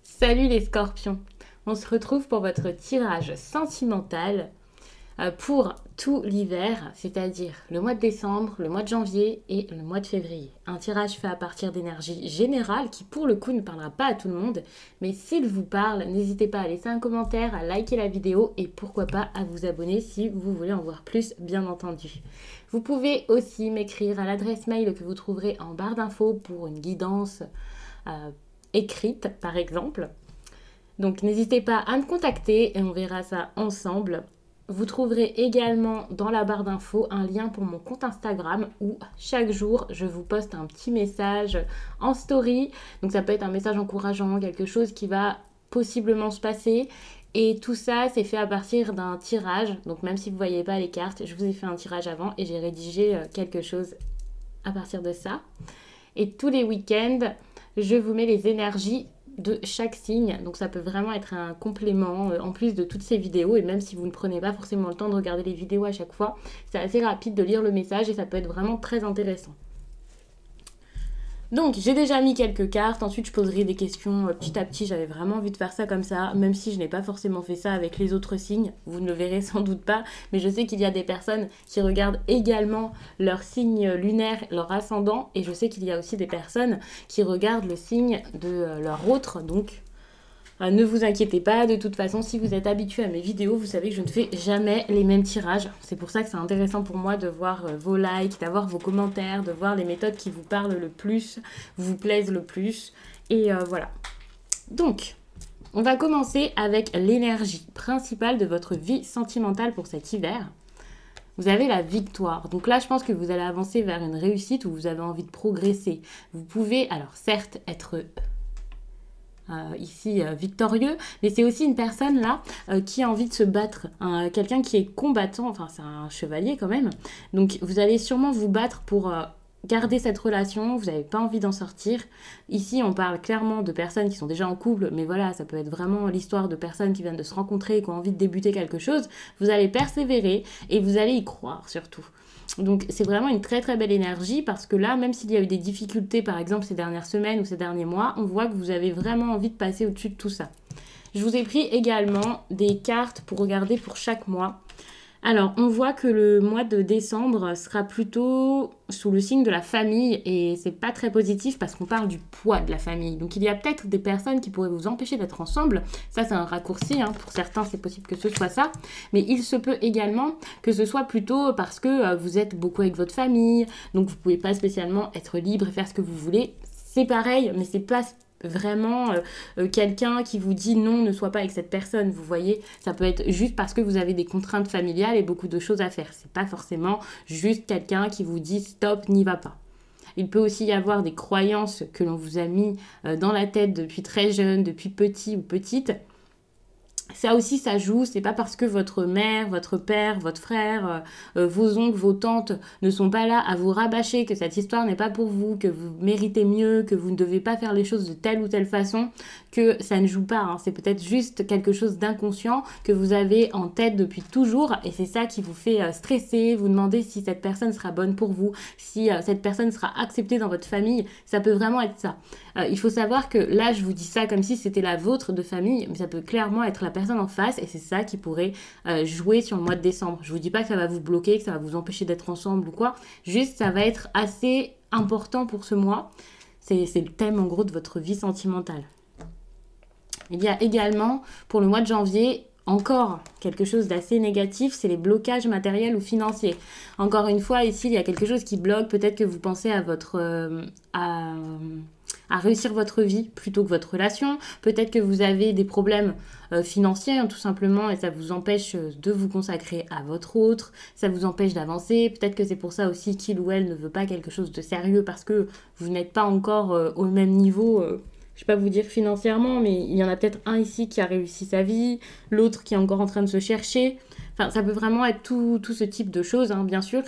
Salut les scorpions, on se retrouve pour votre tirage sentimental pour tout l'hiver, c'est-à-dire le mois de décembre, le mois de janvier et le mois de février. Un tirage fait à partir d'énergie générale qui pour le coup ne parlera pas à tout le monde, mais s'il vous parle, n'hésitez pas à laisser un commentaire, à liker la vidéo et pourquoi pas à vous abonner si vous voulez en voir plus, bien entendu. Vous pouvez aussi m'écrire à l'adresse mail que vous trouverez en barre d'infos pour une guidance écrite par exemple. Donc n'hésitez pas à me contacter et on verra ça ensemble. Vous trouverez également dans la barre d'infos un lien pour mon compte Instagram où chaque jour je vous poste un petit message en story. Donc ça peut être un message encourageant, quelque chose qui va possiblement se passer. Et tout ça c'est fait à partir d'un tirage. Donc même si vous ne voyez pas les cartes, je vous ai fait un tirage avant et j'ai rédigé quelque chose à partir de ça. Et tous les week-ends, je vous mets les énergies de chaque signe, donc ça peut vraiment être un complément en plus de toutes ces vidéos, et même si vous ne prenez pas forcément le temps de regarder les vidéos à chaque fois, c'est assez rapide de lire le message et ça peut être vraiment très intéressant. Donc j'ai déjà mis quelques cartes, ensuite je poserai des questions petit à petit, j'avais vraiment envie de faire ça comme ça, même si je n'ai pas forcément fait ça avec les autres signes, vous ne le verrez sans doute pas, mais je sais qu'il y a des personnes qui regardent également leur signe lunaire, leur ascendant, et je sais qu'il y a aussi des personnes qui regardent le signe de leur autre, donc ne vous inquiétez pas, de toute façon, si vous êtes habitué à mes vidéos, vous savez que je ne fais jamais les mêmes tirages. C'est pour ça que c'est intéressant pour moi de voir vos likes, d'avoir vos commentaires, de voir les méthodes qui vous parlent le plus, vous plaisent le plus. Et voilà. Donc, on va commencer avec l'énergie principale de votre vie sentimentale pour cet hiver. Vous avez la victoire. Donc là, je pense que vous allez avancer vers une réussite où vous avez envie de progresser. Vous pouvez, alors certes, être ici victorieux, mais c'est aussi une personne là qui a envie de se battre, quelqu'un qui est combattant, enfin c'est un chevalier quand même, donc vous allez sûrement vous battre pour garder cette relation, vous n'avez pas envie d'en sortir. Ici on parle clairement de personnes qui sont déjà en couple, mais voilà, ça peut être vraiment l'histoire de personnes qui viennent de se rencontrer et qui ont envie de débuter quelque chose. Vous allez persévérer et vous allez y croire surtout. Donc c'est vraiment une très très belle énergie parce que là, même s'il y a eu des difficultés par exemple ces dernières semaines ou ces derniers mois, on voit que vous avez vraiment envie de passer au-dessus de tout ça. Je vous ai pris également des cartes pour regarder pour chaque mois. Alors, on voit que le mois de décembre sera plutôt sous le signe de la famille et c'est pas très positif parce qu'on parle du poids de la famille. Donc, il y a peut-être des personnes qui pourraient vous empêcher d'être ensemble. Ça, c'est un raccourci. Pour certains, c'est possible que ce soit ça. Mais il se peut également que ce soit plutôt parce que vous êtes beaucoup avec votre famille. Donc, vous pouvez pas spécialement être libre et faire ce que vous voulez. C'est pareil, mais c'est pas vraiment quelqu'un qui vous dit non, ne sois pas avec cette personne, vous voyez, ça peut être juste parce que vous avez des contraintes familiales et beaucoup de choses à faire, c'est pas forcément juste quelqu'un qui vous dit stop, n'y va pas. Il peut aussi y avoir des croyances que l'on vous a mis dans la tête depuis très jeune, depuis petit ou petite. Ça aussi, ça joue, c'est pas parce que votre mère, votre père, votre frère, vos oncles, vos tantes ne sont pas là à vous rabâcher que cette histoire n'est pas pour vous, que vous méritez mieux, que vous ne devez pas faire les choses de telle ou telle façon, que ça ne joue pas. C'est peut-être juste quelque chose d'inconscient que vous avez en tête depuis toujours et c'est ça qui vous fait stresser, vous demandez si cette personne sera bonne pour vous, si cette personne sera acceptée dans votre famille, ça peut vraiment être ça. Il faut savoir que là, je vous dis ça comme si c'était la vôtre de famille, mais ça peut clairement être la personne en face et c'est ça qui pourrait jouer sur le mois de décembre. Je vous dis pas que ça va vous bloquer, que ça va vous empêcher d'être ensemble ou quoi, juste ça va être assez important pour ce mois. C'est le thème en gros de votre vie sentimentale. Il y a également pour le mois de janvier encore quelque chose d'assez négatif, c'est les blocages matériels ou financiers. Encore une fois, ici, il y a quelque chose qui bloque. Peut-être que vous pensez à à réussir votre vie plutôt que votre relation. Peut-être que vous avez des problèmes financiers, tout simplement, et ça vous empêche de vous consacrer à votre autre. Ça vous empêche d'avancer. Peut-être que c'est pour ça aussi qu'il ou elle ne veut pas quelque chose de sérieux parce que vous n'êtes pas encore au même niveau je ne vais pas vous dire financièrement, mais il y en a peut-être un ici qui a réussi sa vie, l'autre qui est encore en train de se chercher. Enfin, ça peut vraiment être tout ce type de choses, bien sûr.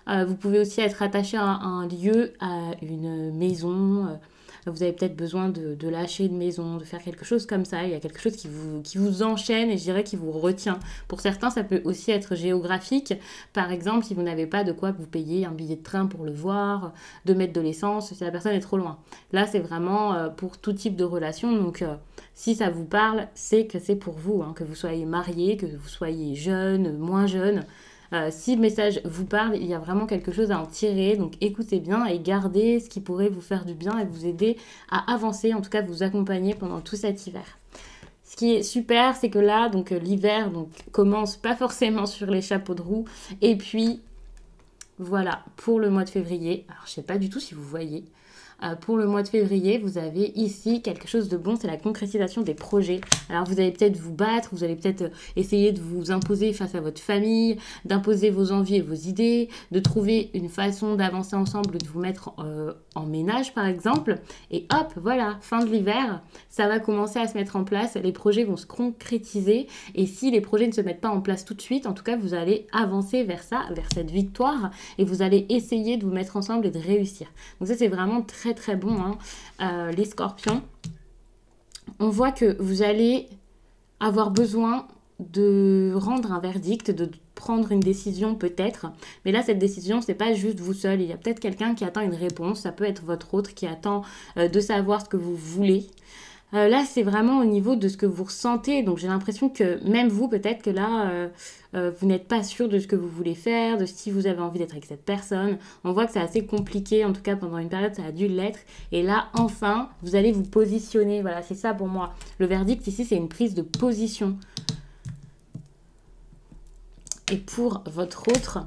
Vous pouvez aussi être attaché à un lieu, à une maison, vous avez peut-être besoin de lâcher une maison, de faire quelque chose comme ça. Il y a quelque chose qui vous enchaîne et je dirais qui vous retient. Pour certains, ça peut aussi être géographique. Par exemple, si vous n'avez pas de quoi vous payer un billet de train pour le voir, de mettre de l'essence, si la personne est trop loin. Là, c'est vraiment pour tout type de relation. Donc, si ça vous parle, c'est que c'est pour vous, hein, que vous soyez marié, que vous soyez jeune, moins jeune. Si le message vous parle, il y a vraiment quelque chose à en tirer. Donc écoutez bien et gardez ce qui pourrait vous faire du bien et vous aider à avancer, en tout cas vous accompagner pendant tout cet hiver. Ce qui est super, c'est que là, donc l'hiver commence pas forcément sur les chapeaux de roue. Et puis voilà, pour le mois de février, alors je sais pas du tout si vous voyez, pour le mois de février, vous avez ici quelque chose de bon, c'est la concrétisation des projets. Alors vous allez peut-être vous battre, vous allez peut-être essayer de vous imposer face à votre famille, d'imposer vos envies et vos idées, de trouver une façon d'avancer ensemble, de vous mettre en ménage par exemple. Et hop, voilà, fin de l'hiver, ça va commencer à se mettre en place, les projets vont se concrétiser. Et si les projets ne se mettent pas en place tout de suite, en tout cas vous allez avancer vers ça, vers cette victoire, et vous allez essayer de vous mettre ensemble et de réussir. Donc ça c'est vraiment très très bon, hein. Les scorpions, on voit que vous allez avoir besoin de rendre un verdict, de prendre une décision peut-être, mais là cette décision c'est pas juste vous seul, il y a peut-être quelqu'un qui attend une réponse, ça peut être votre autre qui attend de savoir ce que vous voulez. Là, c'est vraiment au niveau de ce que vous ressentez. Donc, j'ai l'impression que même vous, peut-être que là, vous n'êtes pas sûr de ce que vous voulez faire, de si vous avez envie d'être avec cette personne. On voit que c'est assez compliqué. En tout cas, pendant une période, ça a dû l'être. Et là, enfin, vous allez vous positionner. Voilà, c'est ça pour moi. Le verdict, ici, c'est une prise de position. Et pour votre autre,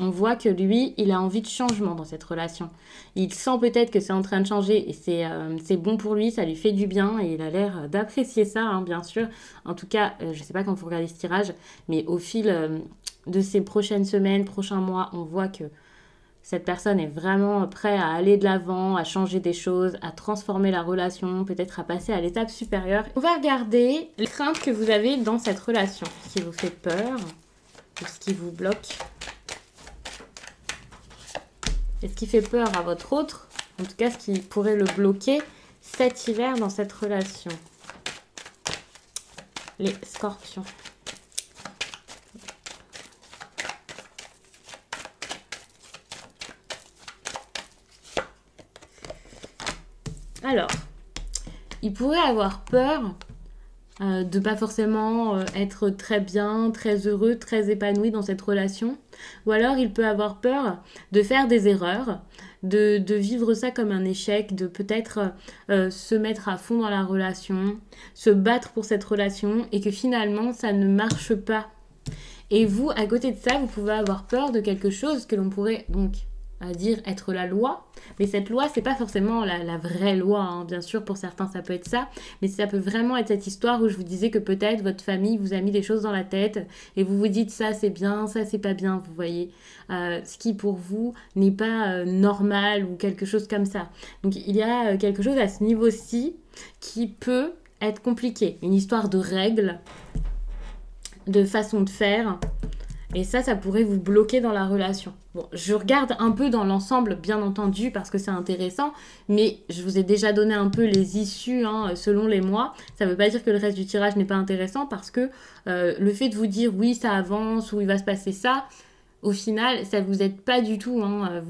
on voit que lui, il a envie de changement dans cette relation. Il sent peut-être que c'est en train de changer et c'est bon pour lui, ça lui fait du bien et il a l'air d'apprécier ça, hein, bien sûr. En tout cas, je ne sais pas quand vous regardez ce tirage, mais au fil de ces prochaines semaines, prochains mois, on voit que cette personne est vraiment prête à aller de l'avant, à changer des choses, à transformer la relation, peut-être à passer à l'étape supérieure. On va regarder les craintes que vous avez dans cette relation, ce qui vous fait peur ou ce qui vous bloque. Et ce qui fait peur à votre autre, en tout cas ce qui pourrait le bloquer cet hiver dans cette relation. Les scorpions. Alors, il pourrait avoir peur de pas forcément être très bien, très heureux, très épanoui dans cette relation. Ou alors il peut avoir peur de faire des erreurs, de vivre ça comme un échec, de peut-être se mettre à fond dans la relation, se battre pour cette relation et que finalement ça ne marche pas. Et vous, à côté de ça, vous pouvez avoir peur de quelque chose que l'on pourrait donc à dire être la loi, mais cette loi c'est pas forcément la vraie loi, hein. Bien sûr pour certains ça peut être ça, mais ça peut vraiment être cette histoire où je vous disais que peut-être votre famille vous a mis des choses dans la tête et vous vous dites ça c'est bien, ça c'est pas bien, vous voyez, ce qui pour vous n'est pas normal ou quelque chose comme ça. Donc il y a quelque chose à ce niveau-ci qui peut être compliqué, une histoire de règles, de façon de faire. Et ça pourrait vous bloquer dans la relation. Bon, je regarde un peu dans l'ensemble, bien entendu, parce que c'est intéressant, mais je vous ai déjà donné un peu les issues, hein, selon les mois. Ça ne veut pas dire que le reste du tirage n'est pas intéressant, parce que le fait de vous dire oui, ça avance, ou il va se passer ça, au final, ça ne vous aide pas du tout, hein.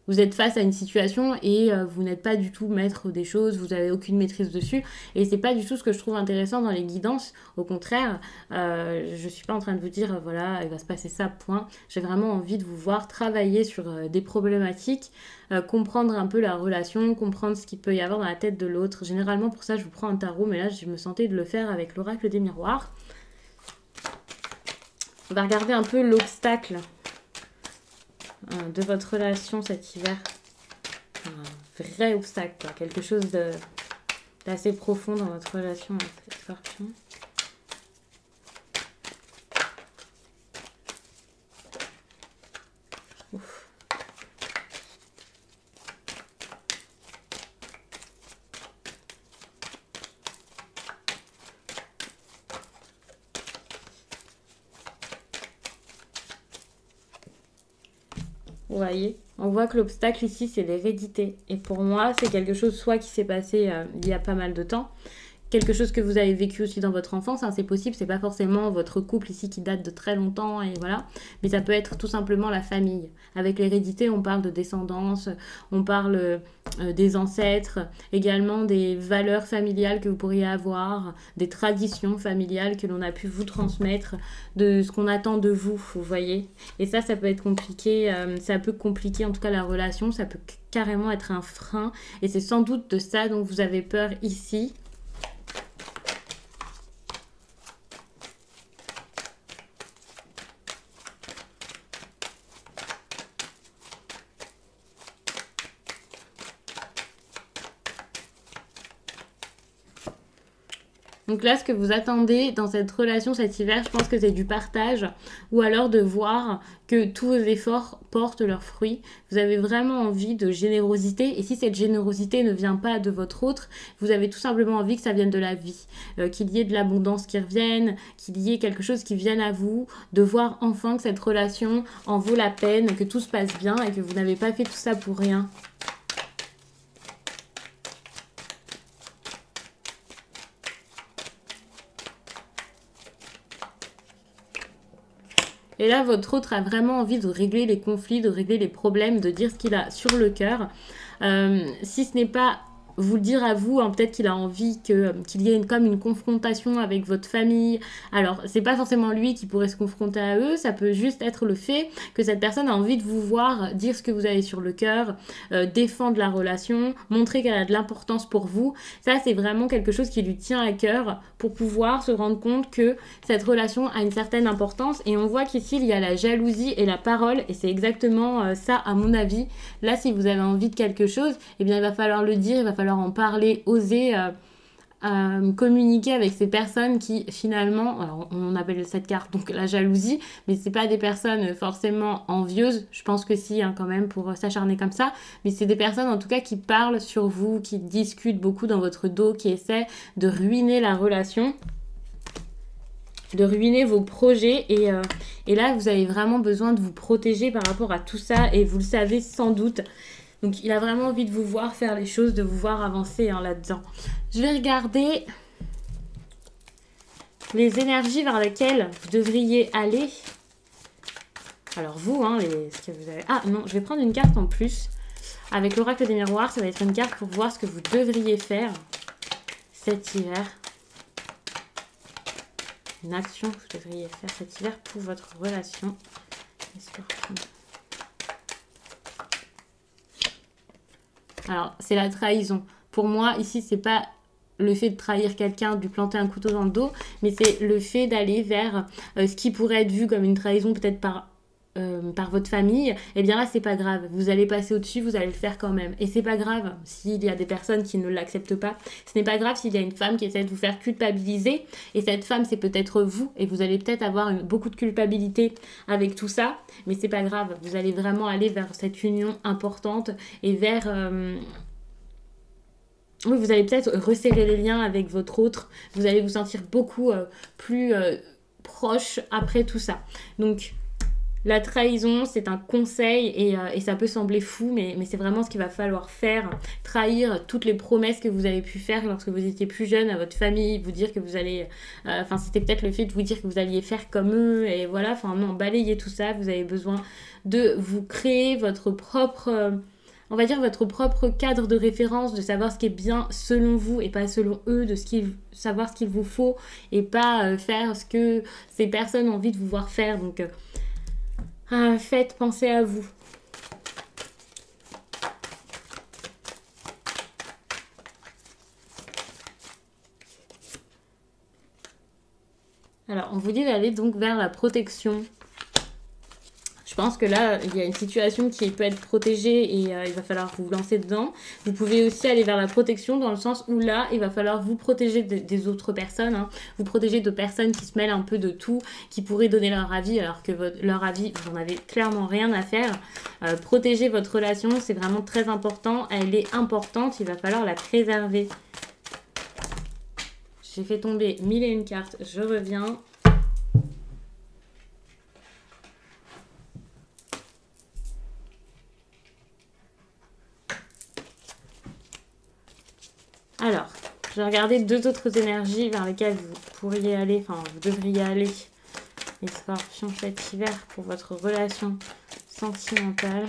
Vous êtes face à une situation et vous n'êtes pas du tout maître des choses, vous n'avez aucune maîtrise dessus. Et c'est pas du tout ce que je trouve intéressant dans les guidances. Au contraire, je suis pas en train de vous dire, voilà, il va se passer ça, point. J'ai vraiment envie de vous voir travailler sur des problématiques, comprendre un peu la relation, comprendre ce qu'il peut y avoir dans la tête de l'autre. Généralement, pour ça, je vous prends un tarot, mais là, je me sentais de le faire avec l'oracle des miroirs. On va regarder un peu l'obstacle de votre relation cet hiver. Un vrai obstacle, quoi. Quelque chose d'assez profond dans votre relation avec les scorpions. Ouf. Vous voyez, on voit que l'obstacle ici, c'est l'hérédité. Et pour moi, c'est quelque chose soit qui s'est passé il y a pas mal de temps, quelque chose que vous avez vécu aussi dans votre enfance, hein, c'est possible, c'est pas forcément votre couple ici qui date de très longtemps, et voilà, mais ça peut être tout simplement la famille. Avec l'hérédité, on parle de descendance, on parle des ancêtres, également des valeurs familiales que vous pourriez avoir, des traditions familiales que l'on a pu vous transmettre, de ce qu'on attend de vous, vous voyez. Et ça peut être compliqué, ça peut compliquer en tout cas la relation, ça peut carrément être un frein, et c'est sans doute de ça dont vous avez peur ici. Donc là, ce que vous attendez dans cette relation cet hiver, je pense que c'est du partage ou alors de voir que tous vos efforts portent leurs fruits. Vous avez vraiment envie de générosité et si cette générosité ne vient pas de votre autre, vous avez tout simplement envie que ça vienne de la vie, qu'il y ait de l'abondance qui revienne, qu'il y ait quelque chose qui vienne à vous, de voir enfin que cette relation en vaut la peine, que tout se passe bien et que vous n'avez pas fait tout ça pour rien. Et là, votre autre a vraiment envie de régler les conflits, de régler les problèmes, de dire ce qu'il a sur le cœur. Si ce n'est pas vous le dire à vous, hein, peut-être qu'il a envie qu'il y ait comme une confrontation avec votre famille. Alors, c'est pas forcément lui qui pourrait se confronter à eux, ça peut juste être le fait que cette personne a envie de vous voir dire ce que vous avez sur le cœur, défendre la relation, montrer qu'elle a de l'importance pour vous. Ça, c'est vraiment quelque chose qui lui tient à cœur pour pouvoir se rendre compte que cette relation a une certaine importance. Et on voit qu'ici, il y a la jalousie et la parole, et c'est exactement ça, à mon avis. Là, si vous avez envie de quelque chose, eh bien, il va falloir le dire, il va falloir en parler, oser communiquer avec ces personnes qui finalement, alors on appelle cette carte donc la jalousie, mais c'est pas des personnes forcément envieuses, je pense que si hein, quand même pour s'acharner comme ça, mais c'est des personnes en tout cas qui parlent sur vous, qui discutent beaucoup dans votre dos, qui essaient de ruiner la relation, de ruiner vos projets et là vous avez vraiment besoin de vous protéger par rapport à tout ça et vous le savez sans doute. Donc il a vraiment envie de vous voir faire les choses, de vous voir avancer hein, là-dedans. Je vais regarder les énergies vers lesquelles vous devriez aller. Alors vous, hein, ce que vous avez... Ah non, je vais prendre une carte en plus. Avec l'oracle des miroirs, ça va être une carte pour voir ce que vous devriez faire cet hiver. Une action que vous devriez faire cet hiver pour votre relation. Alors, c'est la trahison. Pour moi, ici, c'est pas le fait de trahir quelqu'un, de lui planter un couteau dans le dos, mais c'est le fait d'aller vers ce qui pourrait être vu comme une trahison peut-être par votre famille. Et bien là, c'est pas grave. Vous allez passer au-dessus, vous allez le faire quand même. Et c'est pas grave s'il y a des personnes qui ne l'acceptent pas. Ce n'est pas grave s'il y a une femme qui essaie de vous faire culpabiliser. Et cette femme, c'est peut-être vous. Et vous allez peut-être avoir beaucoup de culpabilité avec tout ça. Mais c'est pas grave. Vous allez vraiment aller vers cette union importante et vers... Oui, vous allez peut-être resserrer les liens avec votre autre. Vous allez vous sentir beaucoup plus proche après tout ça. Donc... La trahison, c'est un conseil et ça peut sembler fou, mais c'est vraiment ce qu'il va falloir faire. Trahir toutes les promesses que vous avez pu faire lorsque vous étiez plus jeune à votre famille, vous dire que vous allez... Enfin, c'était peut-être le fait de vous dire que vous alliez faire comme eux, et voilà. Enfin, non, balayez tout ça. Vous avez besoin de vous créer votre propre... on va dire votre propre cadre de référence, de savoir ce qui est bien selon vous et pas selon eux, de savoir ce qu'il vous faut et pas faire ce que ces personnes ont envie de vous voir faire. Donc... faites penser à vous. Alors, on vous dit d'aller donc vers la protection. Je pense que là, il y a une situation qui peut être protégée et il va falloir vous lancer dedans. Vous pouvez aussi aller vers la protection dans le sens où là, il va falloir vous protéger des autres personnes. Hein. Vous protéger de personnes qui se mêlent un peu de tout, qui pourraient donner leur avis alors que leur avis, vous n'en avez clairement rien à faire. Protéger votre relation, c'est vraiment très important. Elle est importante, il va falloir la préserver. J'ai fait tomber 1001 cartes, je reviens. vais regarder 2 autres énergies vers lesquelles vous pourriez aller, enfin vous devriez aller, les scorpions, cet hiver pour votre relation sentimentale.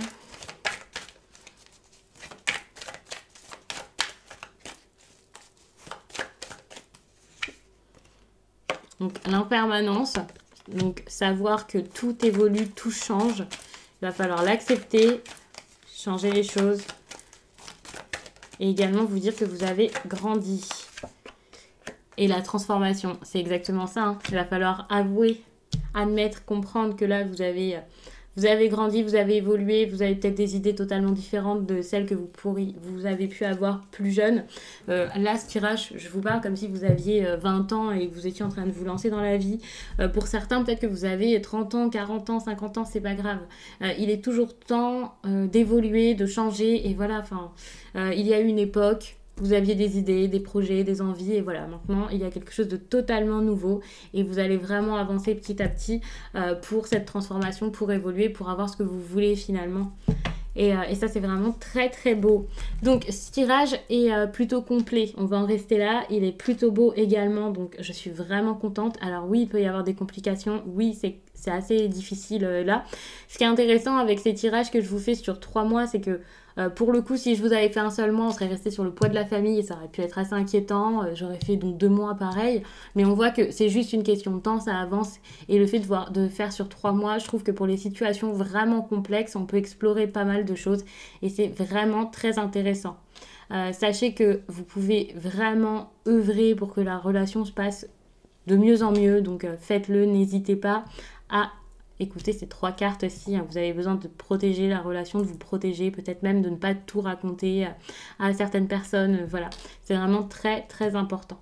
Donc l'impermanence, donc savoir que tout évolue, tout change. Il va falloir l'accepter, changer les choses. Et également vous dire que vous avez grandi. Et la transformation, c'est exactement ça. Hein. Il va falloir avouer, admettre, comprendre que là, vous avez grandi, vous avez évolué, vous avez peut-être des idées totalement différentes de celles que vous avez pu avoir plus jeune. Là, ce tirage, je vous parle comme si vous aviez 20 ans et que vous étiez en train de vous lancer dans la vie. Pour certains, peut-être que vous avez 30 ans, 40 ans, 50 ans, c'est pas grave. Il est toujours temps d'évoluer, de changer. Et voilà, il y a eu une époque. Vous aviez des idées, des projets, des envies et voilà, maintenant il y a quelque chose de totalement nouveau et vous allez vraiment avancer petit à petit pour cette transformation, pour évoluer, pour avoir ce que vous voulez finalement. Et ça, c'est vraiment très très beau. Donc, ce tirage est plutôt complet. On va en rester là. Il est plutôt beau également. Donc, je suis vraiment contente. Alors oui, il peut y avoir des complications. Oui, c'est assez difficile là. Ce qui est intéressant avec ces tirages que je vous fais sur 3 mois, c'est que pour le coup, si je vous avais fait un seul mois, on serait resté sur le poids de la famille et ça aurait pu être assez inquiétant. J'aurais fait donc 2 mois pareil. Mais on voit que c'est juste une question de temps, ça avance. Et le fait de faire sur 3 mois, je trouve que pour les situations vraiment complexes, on peut explorer pas mal de choses. Et c'est vraiment très intéressant. Sachez que vous pouvez vraiment œuvrer pour que la relation se passe de mieux en mieux. Donc faites-le, n'hésitez pas à écoutez ces 3 cartes aussi, hein. Vous avez besoin de protéger la relation, de vous protéger, peut-être même de ne pas tout raconter à certaines personnes. Voilà, c'est vraiment très très important.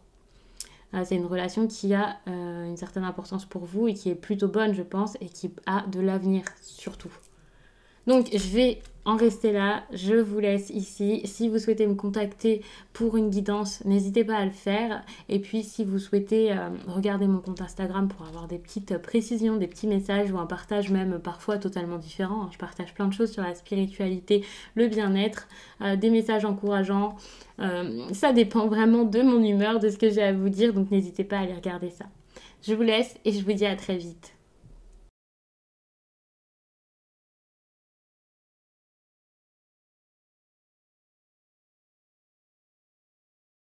C'est une relation qui a une certaine importance pour vous et qui est plutôt bonne, je pense, et qui a de l'avenir surtout. Donc, je vais en rester là. Je vous laisse ici. Si vous souhaitez me contacter pour une guidance, n'hésitez pas à le faire. Et puis, si vous souhaitez regarder mon compte Instagram pour avoir des petites précisions, des petits messages ou un partage même parfois totalement différent. Hein. Je partage plein de choses sur la spiritualité, le bien-être, des messages encourageants. Ça dépend vraiment de mon humeur, de ce que j'ai à vous dire. Donc, n'hésitez pas à aller regarder ça. Je vous laisse et je vous dis à très vite.